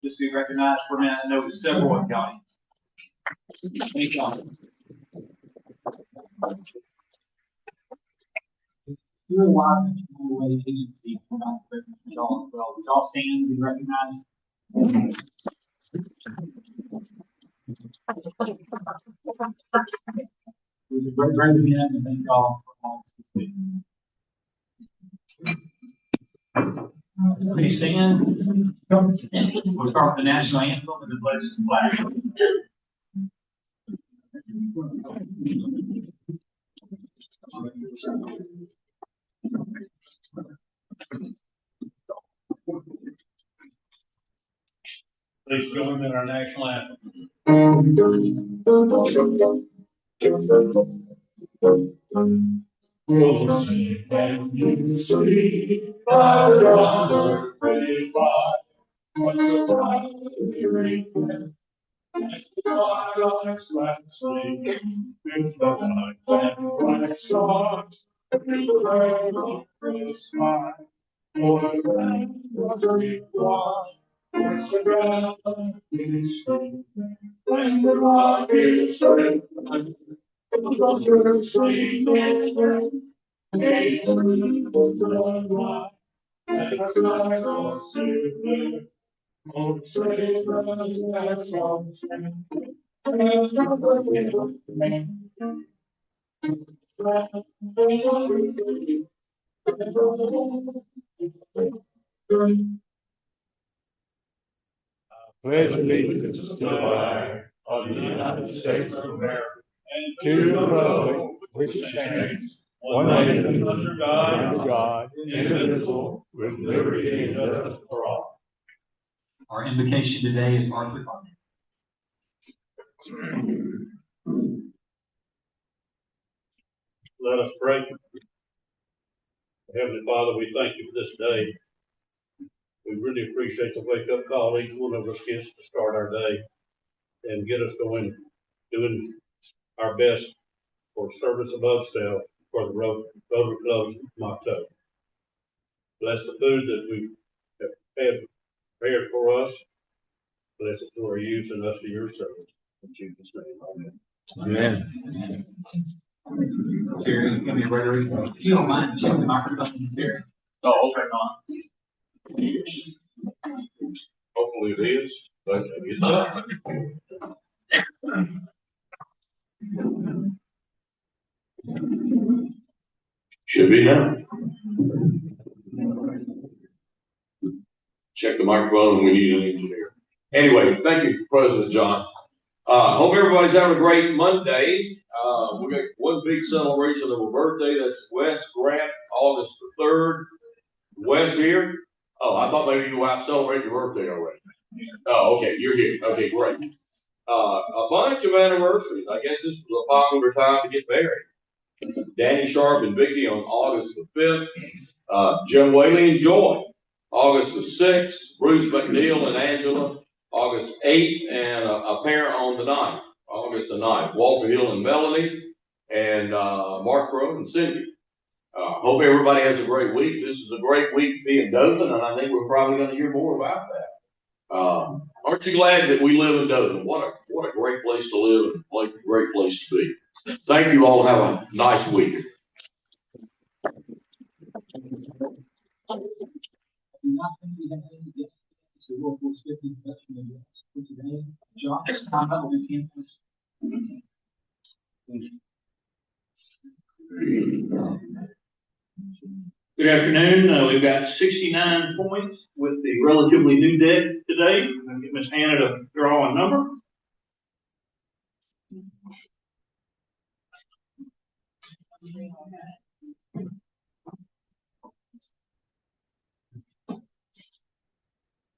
just be recognized for a minute. I know there's several in the audience. Thank you. You're a lot of agency for not y'all as well. Would y'all stand and be recognized? We would bring them in and thank y'all for all this. Please stand. We'll start with the national anthem and the pledge the flag. Please join in our national anthem. Oh, sing and you see our daughter pretty fly. What surprise we regret. Twilight's last sleep, with the lights and bright stars, we played on the sky. For the land was washed, it's the ground is free. When the rock is free, the soldiers sing again. Gate through the light, and the sky goes to blue. Oh, save us that song, pledge allegiance to the flag of the United States of America and to the republic which stands one nation under God, indivisible, with liberty and justice for all. Our invocation today is Arthur Carter. Let us pray. Heavenly Father, we thank you for this day. We really appreciate the wake-up call each one of us gets to start our day and get us going, doing our best for service above self for the Rotary Club's motto. Bless the food that we have had prepared for us. Bless it to our use and us to your service. In Jesus' name, amen. Amen. Terry, give me a rotary. If you don't mind, check the microphone, Terry. Oh, okay, on. Hopefully it is, but it's up. Should be now. Check the microphone and we need an engineer. Anyway, thank you, President John. Hope everybody's having a great Monday. We got one big celebration of a birthday. That's Wes Grant, August the 3rd. Wes here. Oh, I thought maybe you were out celebrating your birthday already. Oh, okay, you're here. Okay, great. A bunch of anniversaries. I guess this was a popular time to get married. Danny Sharp and Vicky on August the 5th. Jim Whaley and Joy, August the 6th. Bruce McNeil and Angela, August 8th. And a pair on the 9th, August the 9th. Walter Hill and Melanie, and Mark Crow and Cindy. Hope everybody has a great week. This is a great week to be in Dothan, and I think we're probably going to hear more about that. Aren't you glad that we live in Dothan? What a great place to live and a great place to be. Thank you all. Have a nice week. Good afternoon. We've got 69 points with the relatively new deck today. I'm going to get Ms. Hannah to draw a number.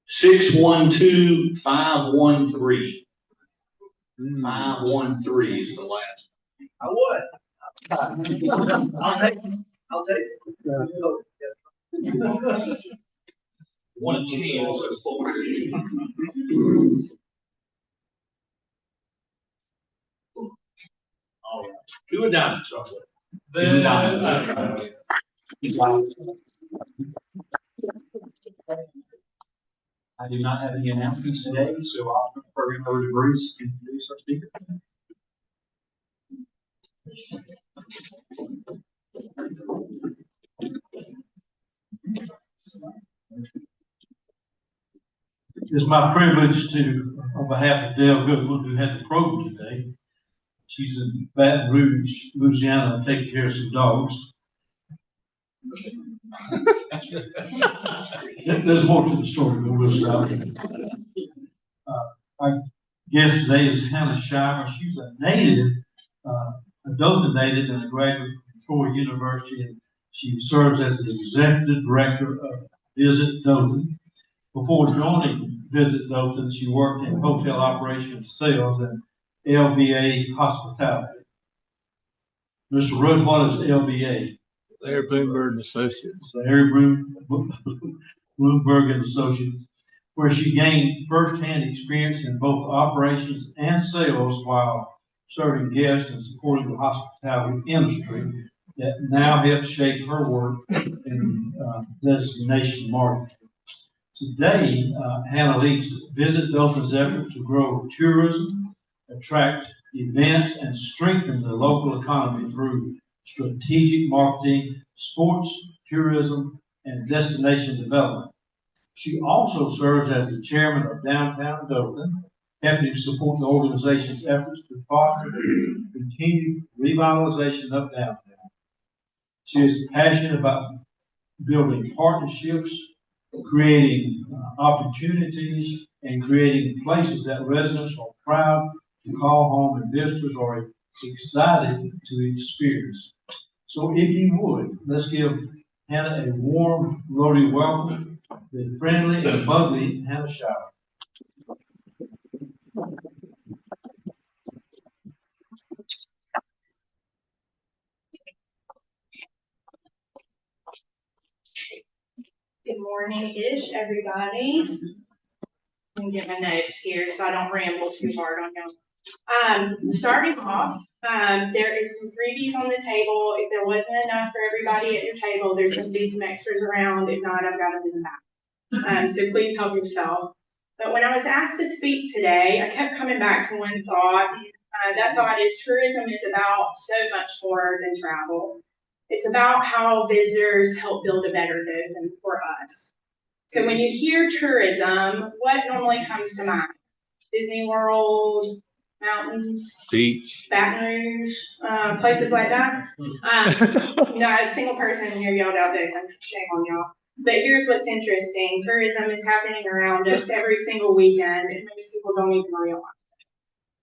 $612,513. 513 is the last. I would. I'll take it. One chance. All right. Two of diamonds. Two diamonds. I I do not have any announcements today, so I'll turn the program over to Bruce to introduce our speaker. It's my privilege to, on behalf of Dale Goodwin, who had the program today. She's in Baton Rouge, Louisiana, taking care of some dogs. There's more to the story, but we'll stop. Our guest today is Hannah Shiver. She's a native, a Dothan native and a graduate from Troy University, and she serves as the executive director of Visit Dothan. Before joining Visit Dothan, she worked in hotel operations sales and LBA hospitality. Mr. Rudd, what is LBA? Larry Bloomberg and Associates. Larry Bloomberg and Associates, where she gained firsthand experience in both operations and sales while serving guests and supporting the hospitality industry that now helps shape her work in destination marketing. Today, Hannah leads Visit Dothan's effort to grow tourism, attract events, and strengthen the local economy through strategic marketing, sports, tourism, and destination development. She also serves as the chairman of Downtown Dothan, helping to support the organization's efforts to foster the continued revitalization of downtown. She is passionate about building partnerships, creating opportunities, and creating places that residents are proud to call home and visitors are excited to experience. So if you would, let's give Hannah a warm, Rotary welcome, the friendly and bubbly Hannah Shiver. Good morning-ish, everybody. Let me get my notes here so I don't ramble too hard on y'all. Starting off, there is some freebies on the table. If there wasn't enough for everybody at your table, there's going to be some extras around. If not, I've got them in the back. So please help yourself. But when I was asked to speak today, I kept coming back to one thought. That thought is tourism is about so much more than travel. It's about how visitors help build a better Dothan for us. So when you hear tourism, what normally comes to mind? Disney World, mountains, Beach, Baton Rouge, places like that. Not a single person here yelled out Dothan. Shame on y'all. But here's what's interesting. Tourism is happening around us every single weekend, and most people don't even realize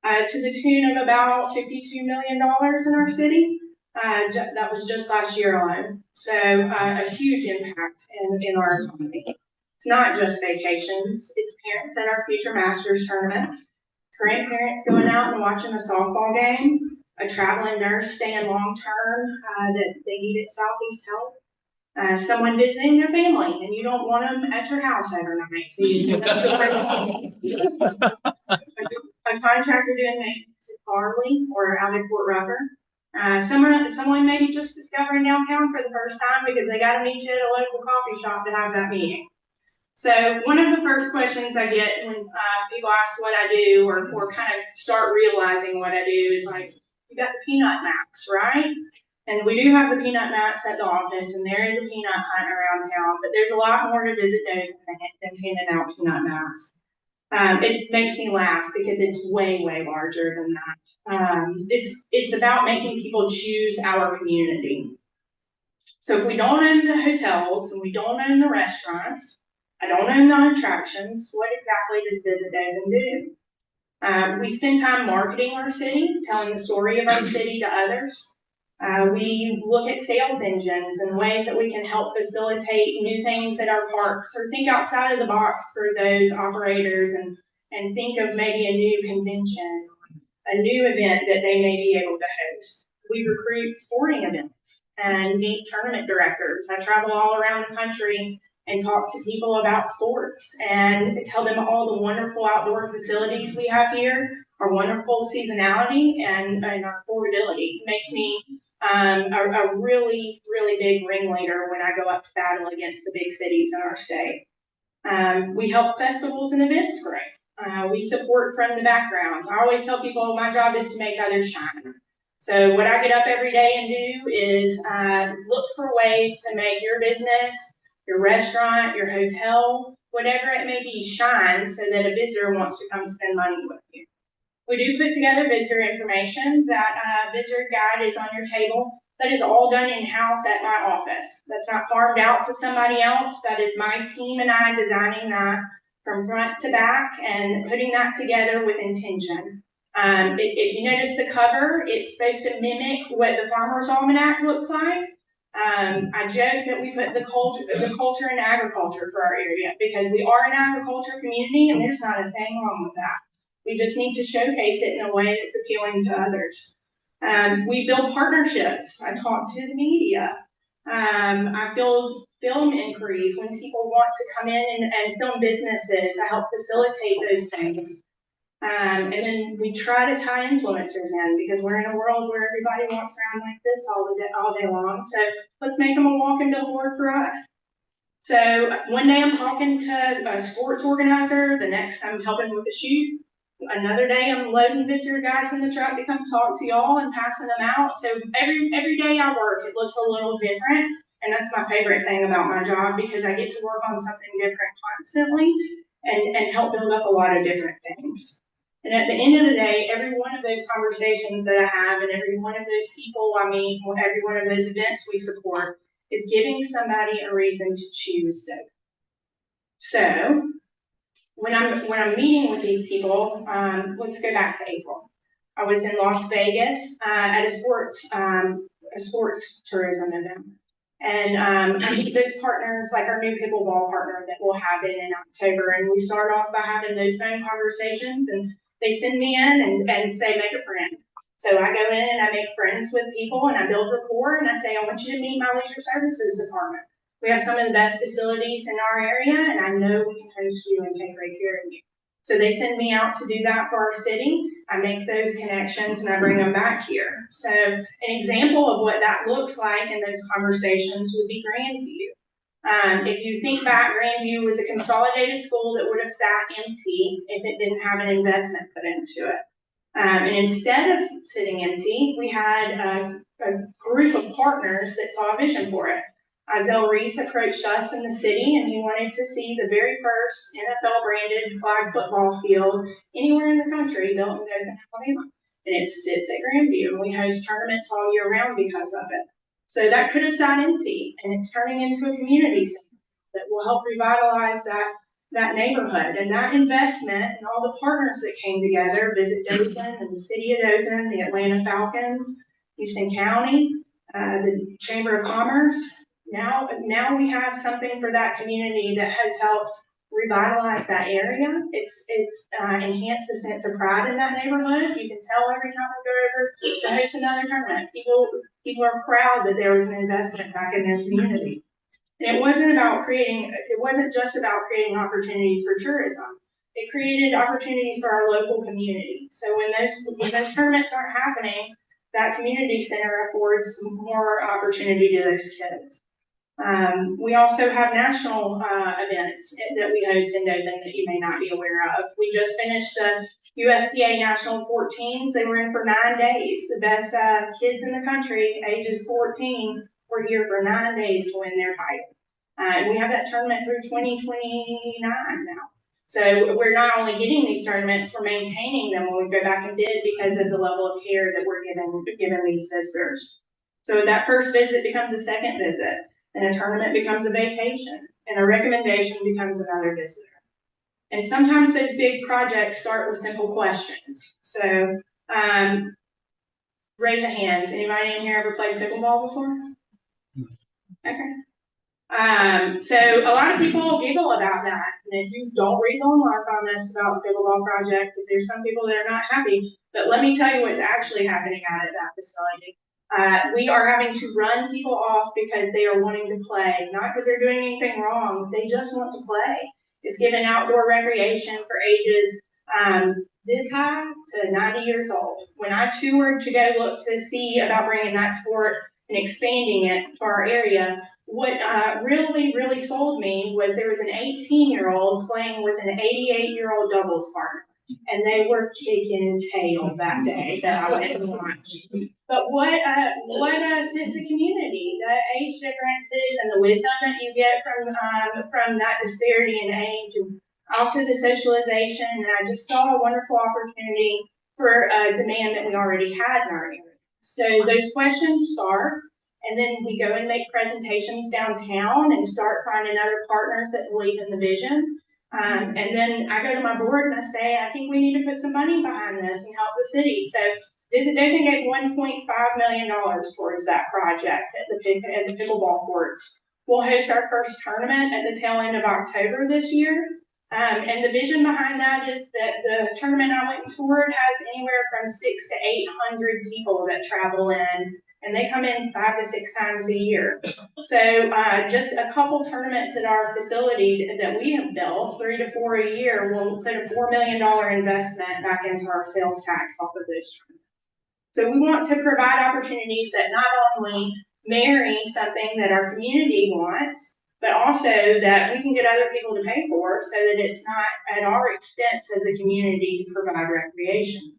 it. To the tune of about $52 million in our city. That was just last year alone. So a huge impact in our economy. It's not just vacations. It's parents at our Future Masters tournament, grandparents going out and watching a softball game, a traveling nurse staying long term that they needed Southeast help, someone visiting their family and you don't want them at your house every night, so you send them to a contractor doing maintenance at Farley or out at Port Rucker. Someone maybe just discovering downtown for the first time because they got to meet you at a local coffee shop to have that meeting. So one of the first questions I get when people ask what I do or kind of start realizing what I do is like, you got the peanut maps, right? And we do have the peanut maps at the office, and there is a peanut hunt around town, but there's a lot more to visit than handing out peanut maps. It makes me laugh because it's way, way larger than that. It's about making people choose our community. So if we don't own the hotels and we don't own the restaurants, I don't own the attractions, what exactly does Visit Dothan do? We spend time marketing our city, telling the story of our city to others. We look at sales engines and ways that we can help facilitate new things at our parks or think outside of the box for those operators and think of maybe a new convention, a new event that they may be able to host. We recruit sporting events and meet tournament directors. I travel all around the country and talk to people about sports and tell them all the wonderful outdoor facilities we have here, our wonderful seasonality and our affordability. It makes me a really, really big ringleader when I go up to battle against the big cities in our state. We help festivals and events grow. We support from the background. I always tell people my job is to make others shine. So what I get up every day and do is look for ways to make your business, your restaurant, your hotel, whatever it may be, shine so that a visitor wants to come spend money with you. We do put together visitor information. That visitor guide is on your table. That is all done in-house at my office. That's not farmed out to somebody else. That is my team and I designing that from front to back and putting that together with intention. If you notice the cover, it's supposed to mimic what the Farmer's Almanac looks like. I joke that we put the culture and agriculture for our area because we are an agriculture community and there's not a thing wrong with that. We just need to showcase it in a way that's appealing to others. We build partnerships. I talk to the media. I build film inquiries when people want to come in and film businesses. I help facilitate those things. And then we try to tie influencers in because we're in a world where everybody walks around like this all day long. So let's make them a walking billboard for us. So one day I'm talking to a sports organizer, the next I'm helping with a shoot. Another day I'm loading visitor guides in the truck to come talk to y'all and passing them out. So every day I work, it looks a little different. And that's my favorite thing about my job because I get to work on something different constantly and help build up a lot of different things. And at the end of the day, every one of those conversations that I have and every one of those people I meet, every one of those events we support is giving somebody a reason to choose Dothan. So when I'm meeting with these people, let's go back to April. I was in Las Vegas at a sports tourism event. And I meet those partners, like our new pickleball partner that we'll have in October. And we start off by having those phone conversations and they send me in and say, make a friend. So I go in and I make friends with people and I build rapport and I say, I want you to meet my leisure services department. We have some of the best facilities in our area and I know we can host you and take great care of you. So they send me out to do that for our city. I make those connections and I bring them back here. So an example of what that looks like in those conversations would be Grandview. If you think back, Grandview was a consolidated school that would have sat empty if it didn't have an investment put into it. And instead of sitting empty, we had a group of partners that saw a vision for it. Isaiah Reese approached us in the city and he wanted to see the very first NFL branded flag football field anywhere in the country built in Dothan, Alabama. And it sits at Grandview and we host tournaments all year round because of it. So that could have sat empty and it's turning into a community center that will help revitalize that neighborhood. And that investment and all the partners that came together, Visit Dothan and the City of Dothan, the Atlanta Falcons, Houston County, the Chamber of Commerce. Now we have something for that community that has helped revitalize that area. It's enhanced the sense of pride in that neighborhood. You can tell every time we go over to host another tournament, people are proud that there was an investment back in their community. And it wasn't just about creating opportunities for tourism. It created opportunities for our local community. So when those tournaments aren't happening, that community center affords more opportunity to those kids. We also have national events that we host in Dothan that you may not be aware of. We just finished the USDA National 14s. They were in for 9 days. The best kids in the country, ages 14, were here for 9 days to win their title. And we have that tournament through 2029 now. So we're not only getting these tournaments, we're maintaining them when we go back and bid because of the level of care that we're giving these visitors. So that first visit becomes a second visit. And a tournament becomes a vacation, and a recommendation becomes another visitor. And sometimes those big projects start with simple questions. So, raise a hand. Anybody in here ever played pickleball before? Okay. So a lot of people giggle about that. And if you don't read the online comments about the pickleball project, because there's some people that are not happy, but let me tell you what's actually happening out at that facility. We are having to run people off because they are wanting to play, not because they're doing anything wrong. They just want to play. It's given outdoor recreation for ages this high to 90 years old. When I toured to go look to see about bringing that sport and expanding it to our area, what really sold me was there was an 18-year-old playing with an 88-year-old doubles partner. And they were kicking tail that day that I went to watch. But what a sense of community, the age differences and the wisdom that you get from that disparity in age, and also the socialization. And I just saw a wonderful opportunity for a demand that we already had in our area. So those questions start, and then we go and make presentations downtown and start finding other partners that believe in the vision. And then I go to my board and I say, I think we need to put some money behind this and help the city. So Visit Dothan gave $1.5 million towards that project at the pickleball courts. We'll host our first tournament at the tail end of October this year. And the vision behind that is that the tournament I went toward has anywhere from 600 to 800 people that travel in, and they come in 5 to 6 times a year. So just a couple tournaments at our facility that we have built, 3 to 4 a year, will put a $4 million investment back into our sales tax off of those tournaments. So we want to provide opportunities that not only marry something that our community wants, but also that we can get other people to pay for so that it's not at our expense as a community to provide recreation.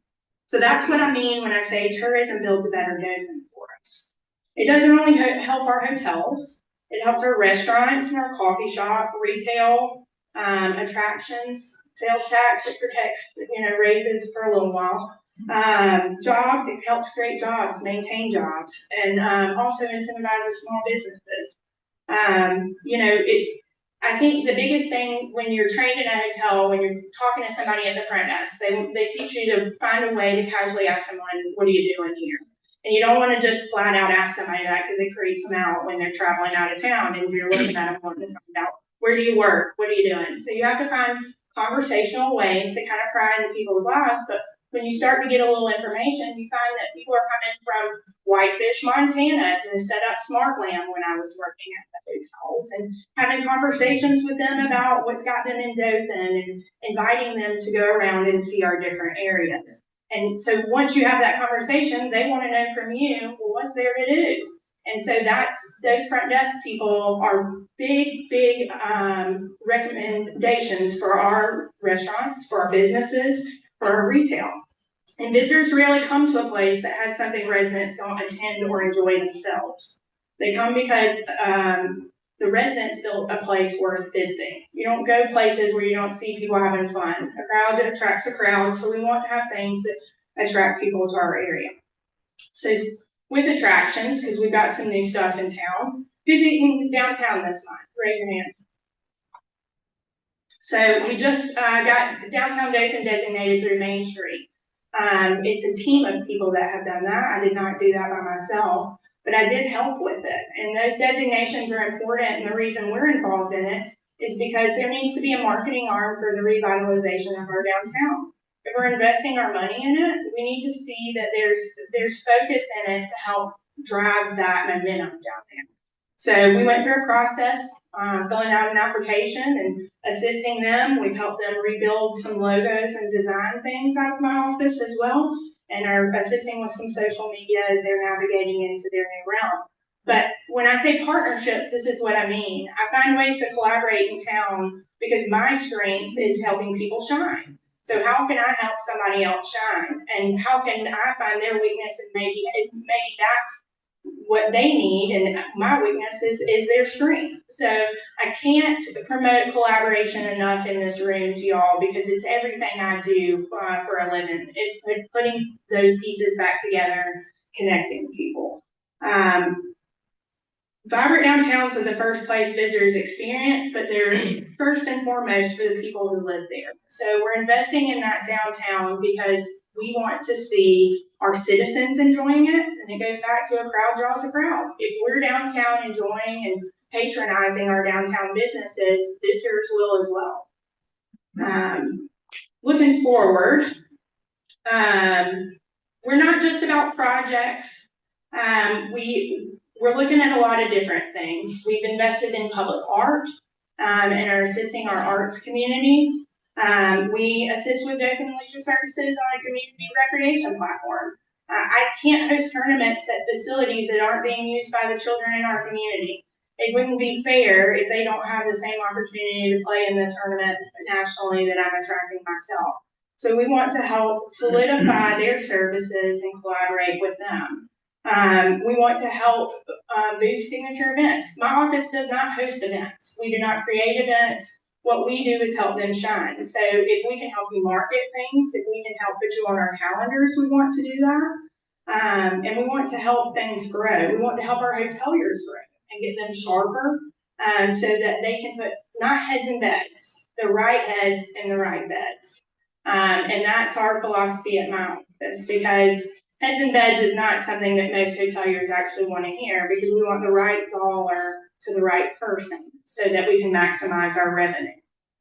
So that's what I mean when I say tourism builds a better Dothan for us. It doesn't only help our hotels, it helps our restaurants and our coffee shop, retail, attractions, sales tax, it protects, raises for a little while. Job, it helps create jobs, maintain jobs, and also incentivizes small businesses. I think the biggest thing when you're trained in a hotel, when you're talking to somebody at the front desk, they teach you to find a way to casually ask someone, what are you doing here? And you don't want to just flat out ask somebody that because it creeps them out when they're traveling out of town and you're looking at them wanting to find out, where do you work? What are you doing? So you have to find conversational ways to kind of pry into people's lives, but when you start to get a little information, you find that people are coming from Whitefish, Montana to set up SmartLand when I was working at the hotels and having conversations with them about what's got them in Dothan and inviting them to go around and see our different areas. And so once you have that conversation, they want to know from you, well, what's there to do? And so those front desk people are big recommendations for our restaurants, for our businesses, for our retail. And visitors rarely come to a place that has something residents don't attend or enjoy themselves. They come because the residents built a place worth visiting. You don't go places where you don't see people having fun. A crowd that attracts a crowd, so we want to have things that attract people to our area. So with attractions, because we've got some new stuff in town, who's eating downtown this month? Raise your hand. So we just got downtown Dothan designated through Main Street. It's a team of people that have done that. I did not do that by myself, but I did help with it. And those designations are important, and the reason we're involved in it is because there needs to be a marketing arm for the revitalization of our downtown. If we're investing our money in it, we need to see that there's focus in it to help drive that momentum down there. So we went through a process, filling out an application and assisting them. We've helped them rebuild some logos and design things out of my office as well, and are assisting with some social media as they're navigating into their new realm. But when I say partnerships, this is what I mean. I find ways to collaborate in town because my strength is helping people shine. So how can I help somebody else shine? And how can I find their weakness and maybe that's what they need, and my weakness is their strength. So I can't promote collaboration enough in this room to y'all because it's everything I do for a living, is putting those pieces back together, connecting people. Vibrant downtowns are the first place visitors experience, but they're first and foremost for the people who live there. So we're investing in that downtown because we want to see our citizens enjoying it, and it goes back to a crowd draws a crowd. If we're downtown enjoying and patronizing our downtown businesses, visitors will as well. Looking forward, we're not just about projects. We're looking at a lot of different things. We've invested in public art and are assisting our arts communities. We assist with Dothan Leisure Services on a community recreation platform. I can't host tournaments at facilities that aren't being used by the children in our community. it wouldn't be fair if they don't have the same opportunity to play in the tournament nationally that I'm attracting myself. So we want to help solidify their services and collaborate with them. We want to help boost signature events. My office does not host events. We do not create events. What we do is help them shine. So if we can help you market things, if we can help put you on our calendars, we want to do that. And we want to help things grow. We want to help our hoteliers grow and get them sharper so that they can put not heads in beds, the right heads in the right beds. And that's our philosophy at my office, because heads in beds is not something that most hoteliers actually want to hear, because we want the right dollar to the right person so that we can maximize our revenue.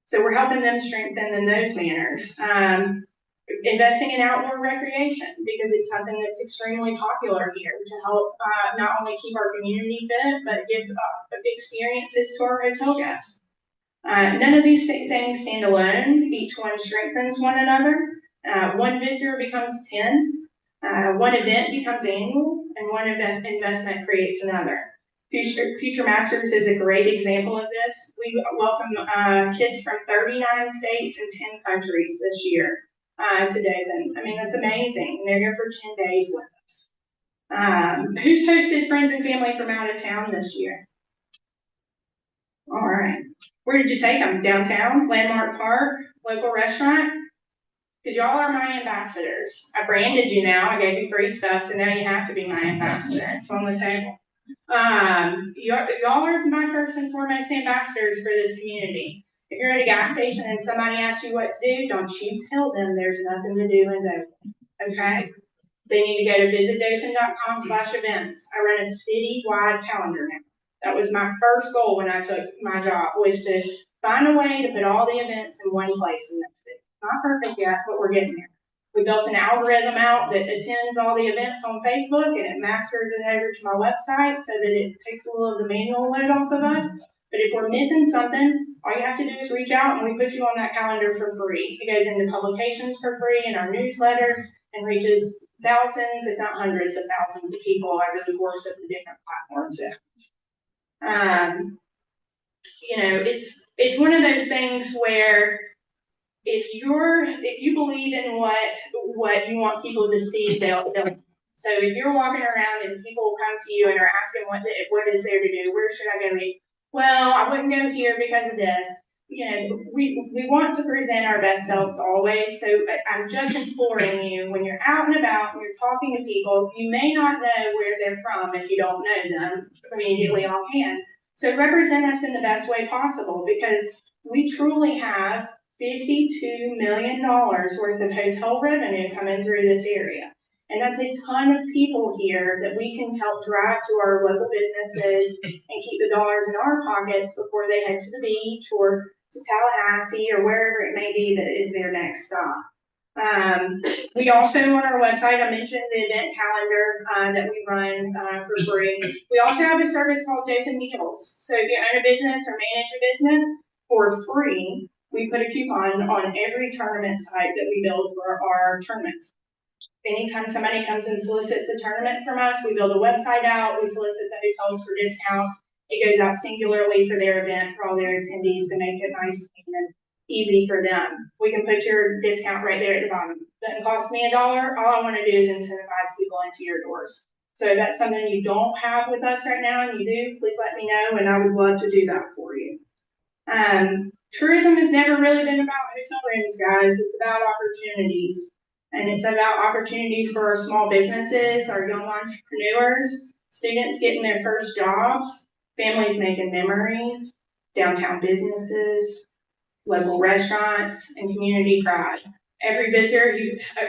So we're helping them strengthen in those manners. Investing in outdoor recreation, because it's something that's extremely popular here to help not only keep our community fit, but give experiences to our hotel guests. None of these things stand alone. Each one strengthens one another. One visitor becomes 10. One event becomes annual, and one investment creates another. Future Masters is a great example of this. We welcome kids from 39 states and 10 countries this year to Dothan. I mean, that's amazing. They're here for 10 days with us. Who's hosted friends and family from out of town this year? All right. Where did you take them? Downtown, Landmark Park, local restaurant? Because y'all are my ambassadors. I branded you now. I gave you free stuff, so now you have to be my ambassador. It's on the table. Y'all are my first and foremost ambassadors for this community. If you're at a gas station and somebody asks you what to do, don't you tell them there's nothing to do in Dothan, okay? They need to go to visitdothan.com/events. I run a citywide calendar now. That was my first goal when I took my job, was to find a way to put all the events in one place in that city. Not perfect yet, but we're getting there. We built an algorithm out that attends all the events on Facebook, and it masters it over to my website so that it takes a little of the manual load off of us. But if we're missing something, all you have to do is reach out and we put you on that calendar for free. It goes into publications for free in our newsletter and reaches thousands, if not hundreds of thousands of people over the course of the different platforms. It's one of those things where if you believe in what you want people to see, they'll. So if you're walking around and people come to you and are asking what is there to do, where should I go eat? Well, I wouldn't go here because of this. We want to present our best selves always. So I'm just imploring you, when you're out and about and you're talking to people, you may not know where they're from if you don't know them immediately offhand. So represent us in the best way possible, because we truly have $52 million worth of hotel revenue coming through this area. And that's a ton of people here that we can help drive to our local businesses and keep the dollars in our pockets before they head to the beach or to Tallahassee or wherever it may be that is their next stop. We also, on our website, I mentioned the event calendar that we run for free. We also have a service called Dothan Meals. So if you own a business or manage a business, for free, we put a coupon on every tournament site that we build for our tournaments. Anytime somebody comes and solicits a tournament from us, we build a website out, we solicit the hotels for discounts. It goes out singularly for their event, for all their attendees, to make it nice and easy for them. We can put your discount right there at the bottom. Doesn't cost me $1. All I want to do is incentivize people into your doors. So if that's something you don't have with us right now and you do, please let me know, and I would love to do that for you. Tourism has never really been about hotel rooms, guys. It's about opportunities. And it's about opportunities for our small businesses, our young entrepreneurs, students getting their first jobs, families making memories, downtown businesses, local restaurants, and community pride. Every visitor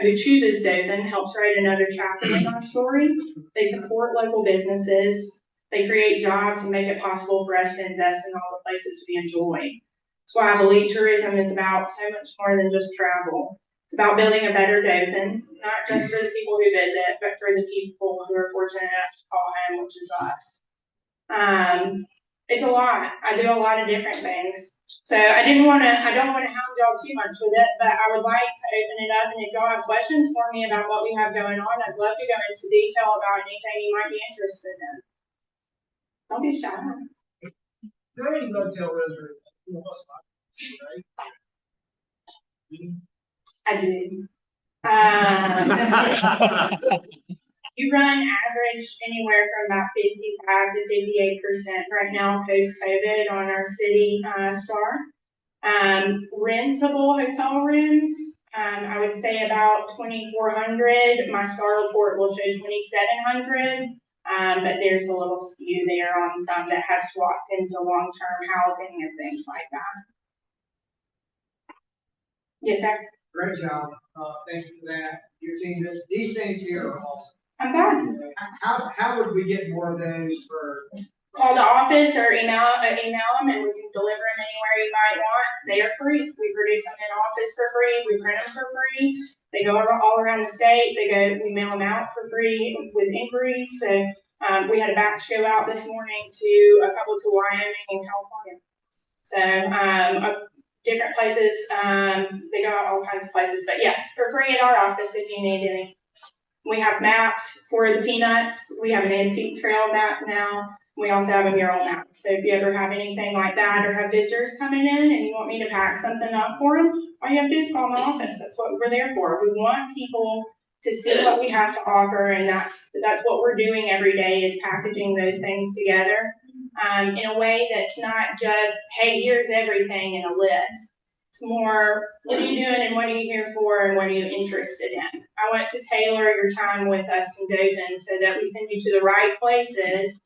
who chooses Dothan helps write another chapter in our story. They support local businesses. They create jobs and make it possible for us to invest in all the places we enjoy. That's why I believe tourism is about so much more than just travel. It's about building a better Dothan, not just for the people who visit, but for the people who are fortunate enough to call home, which is us. It's a lot. I do a lot of different things. So I don't want to hound y'all too much with it, but I would like to open it up, and if y'all have questions for me about what we have going on, I'd love to go into detail about anything you might be interested in. Don't be shy. There ain't motel reservation. Right? I do. You run average anywhere from about 55 to 58% right now post-COVID on our city star. Rentable hotel rooms, I would say about 2,400. My star report will show 2,700, but there's a little skew there on some that have swapped into long-term housing and things like that. Yes, sir. Great job. Thank you for that. Your team, these things here are awesome. I'm glad. How would we get more of those for? Call the office or email them, and we can deliver them anywhere you might want. They are free. We produce them in office for free. We print them for free. They go all around the state. We mail them out for free with inquiries. So we had a batch go out this morning to a couple to Wyoming and California. So different places. They go out all kinds of places. But yeah, for free at our office if you need any. We have maps for the peanuts. We have an antique trail map now. We also have a mural map. So if you ever have anything like that or have visitors coming in and you want me to pack something up for them, all you have to do is call my office. That's what we're there for. We want people to see what we have to offer, and that's what we're doing every day is packaging those things together in a way that's not just, hey, here's everything in a list. It's more, what are you doing and what are you here for and what are you interested in? I want to tailor your time with us in Dothan so that we send you to the right places,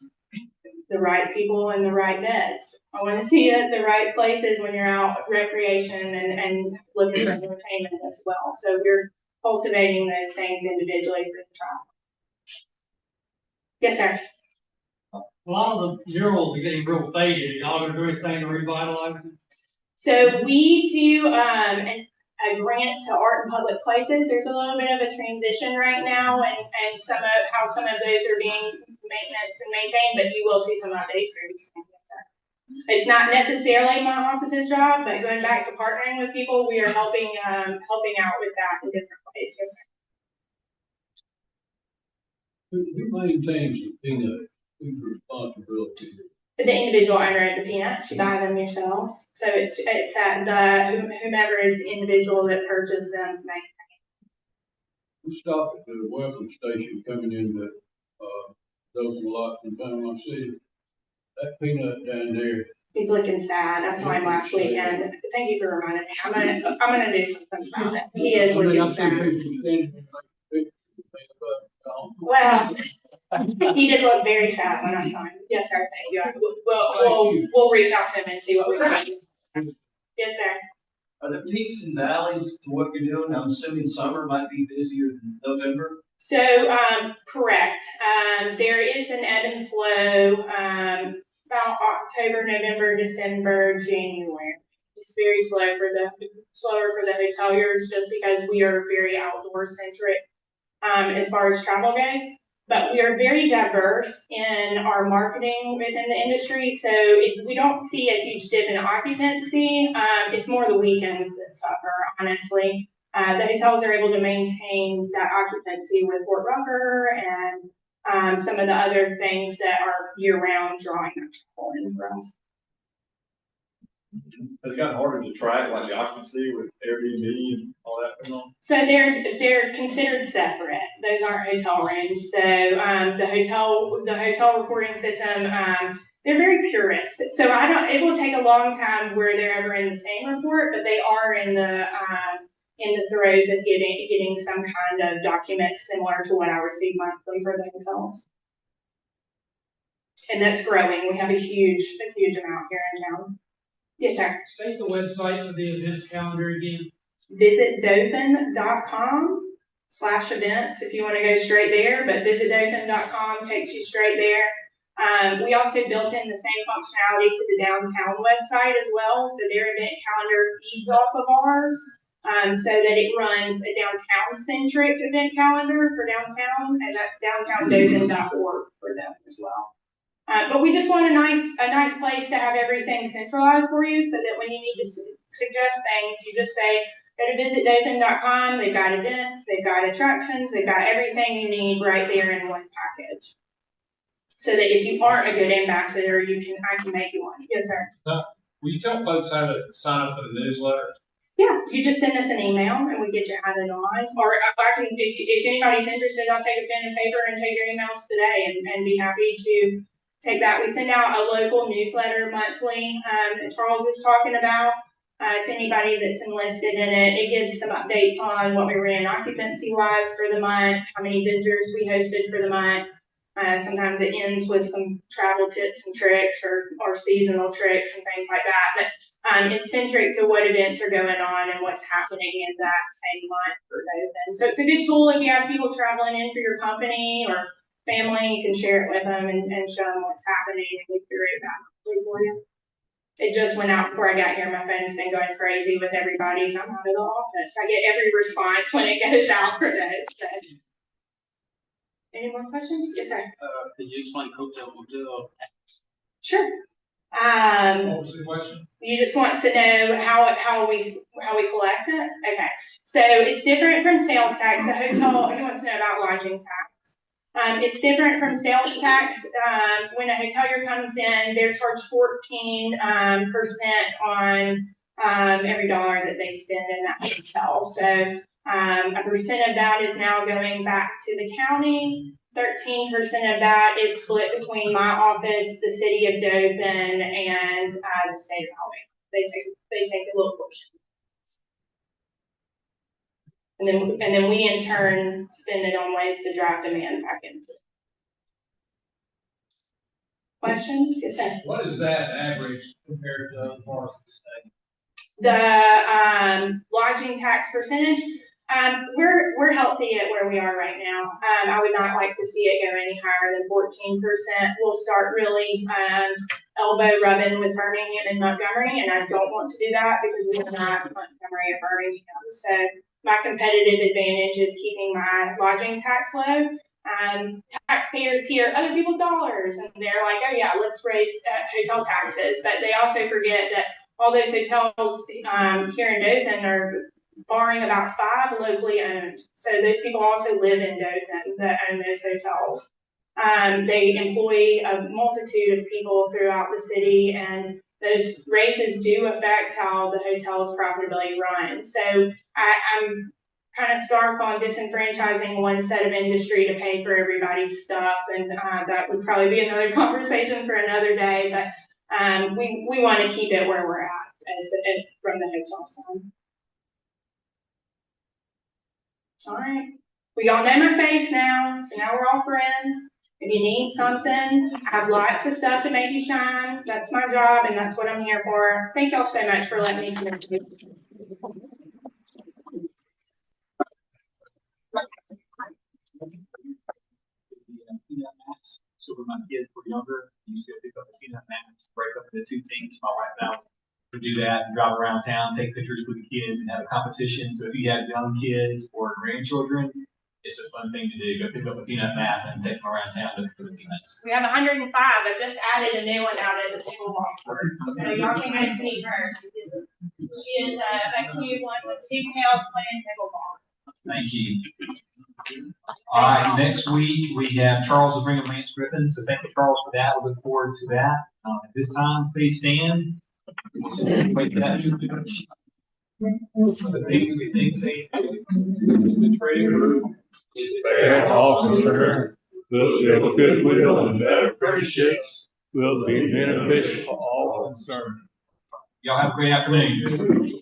the right people and the right beds. I want to see you at the right places when you're out recreation and looking for entertainment as well. So we're cultivating those things individually for the trial. Yes, sir. A lot of the murals are getting real faded. Y'all gonna do anything to revitalize them? So we do a grant to art in public places. There's a little bit of a transition right now and how some of those are being maintenance and maintained, but you will see some updates very soon. It's not necessarily my office's job, but going back to partnering with people, we are helping out with that in different ways. Yes, sir. Who maintains the peanut? Whose responsibility? The individual owner of the peanuts, you buy them yourselves. So it's at whomever is the individual that purchased them. We stopped at the weapons station coming into, those lots in Panama City. That peanut down there. He's looking sad. I saw him last weekend. Thank you for reminding me. I'm gonna do something about it. He is looking sad. Well, he did look very sad when I saw him. Yes, sir. Thank you. We'll reach out to him and see what we can do. Yes, sir. Are there peaks and valleys to what you're doing? I'm assuming summer might be busier than November. So, correct. There is an ebb and flow about October, November, December, January. It's very slower for the hoteliers just because we are very outdoor centric as far as travel goes. But we are very diverse in our marketing within the industry, so we don't see a huge dip in occupancy. It's more the weekends that suffer, honestly. The hotels are able to maintain that occupancy with Fort Rucker and some of the other things that are year-round drawing that travel in for us. Has it gotten harder to track, like the occupancy with Airbnb and all that going on? So they're considered separate. Those aren't hotel rooms. So the hotel reporting system, they're very purist. So it will take a long time where they're ever in the same report, but they are in the throes of getting some kind of document similar to what I receive monthly for the hotels. And that's growing. We have a huge amount here in town. Yes, sir. State the website for the events calendar again. Visit Dothan.com/events if you want to go straight there, but visit Dothan.com takes you straight there. We also built in the same functionality to the downtown website as well, so their event calendar feeds off of ours, so that it runs a downtown-centric event calendar for downtown, and that's downtowndothan.org for them as well. But we just want a nice place to have everything centralized for you so that when you need to suggest things, you just say, go to visit Dothan.com. They've got events, they've got attractions, they've got everything you need right there in one package. so that if you aren't a good ambassador, I can make you one. Yes, sir. Will you tell folks how to sign up for the newsletter? Yeah, you just send us an email and we get you added on. Or I can, if anybody's interested, I'll take a pen and paper and take your emails today and be happy to take that. We send out a local newsletter monthly that Charles is talking about. To anybody that's enlisted in it, it gives some updates on what we ran occupancy-wise for the month, how many visitors we hosted for the month. Sometimes it ends with some travel tips and tricks or seasonal tricks and things like that. But it's centric to what events are going on and what's happening in that same month for Dothan. So it's a good tool if you have people traveling in for your company or family. You can share it with them and show them what's happening and we curate that for you. It just went out before I got here. My phone's been going crazy with everybody, so I'm out of the office. I get every response when it goes out for those. So. Any more questions? Yes, sir. Could you explain hotel motel tax? Sure. What was the question? You just want to know how we collect it? Okay. So it's different from sales tax. The hotel, he wants to know about lodging tax. It's different from sales tax. When a hotelier comes in, they're charged 14% on every dollar that they spend in that hotel. So a percent of that is now going back to the county. 13% of that is split between my office, the city of Dothan, and the state of Alabama. They take a little portion. And then we in turn spend it on ways to drive demand back into it. Questions? Yes, sir. What is that average compared to other parts of the state? The lodging tax percentage, we're healthy at where we are right now. I would not like to see it go any higher than 14%. We'll start really elbow rubbing with Birmingham and Montgomery, and I don't want to do that because we are not Montgomery or Birmingham. So my competitive advantage is keeping my lodging tax low. Taxpayers hear other people's dollars and they're like, oh yeah, let's raise hotel taxes. But they also forget that all those hotels here in Dothan are barring about 5 locally owned. So those people also live in Dothan that own those hotels. They employ a multitude of people throughout the city, and those raises do affect how the hotel's profitability runs. So I'm kind of stark on disenfranchising one set of industry to pay for everybody's stuff, and that would probably be another conversation for another day. But we want to keep it where we're at from the hotel side. All right. We all know my face now, so now we're all friends. If you need something, I have lots of stuff to make you shine. That's my job, and that's what I'm here for. Thank y'all so much for letting me come in. So when my kids were younger, I used to pick up the peanut maps, break up into 2 teams. My wife and I would do that and drive around town, take pictures with the kids, and have a competition. So if you have young kids or grandchildren, it's a fun thing to do. Go pick up a peanut map and take them around town looking for the peanuts. We have 105. I just added a new one out at the pickleball court. So y'all can go see her. She is a cute one with 2 tails playing pickleball. Thank you. All right, next week we have Charles will bring a Lance Griffin. So thank you, Charles, for that. We look forward to that. At this time, please stand. Wait for that. The things we think say the trading group is Fair officer, will goodwill and better friendships will be beneficial for all concerned. Y'all have a great afternoon.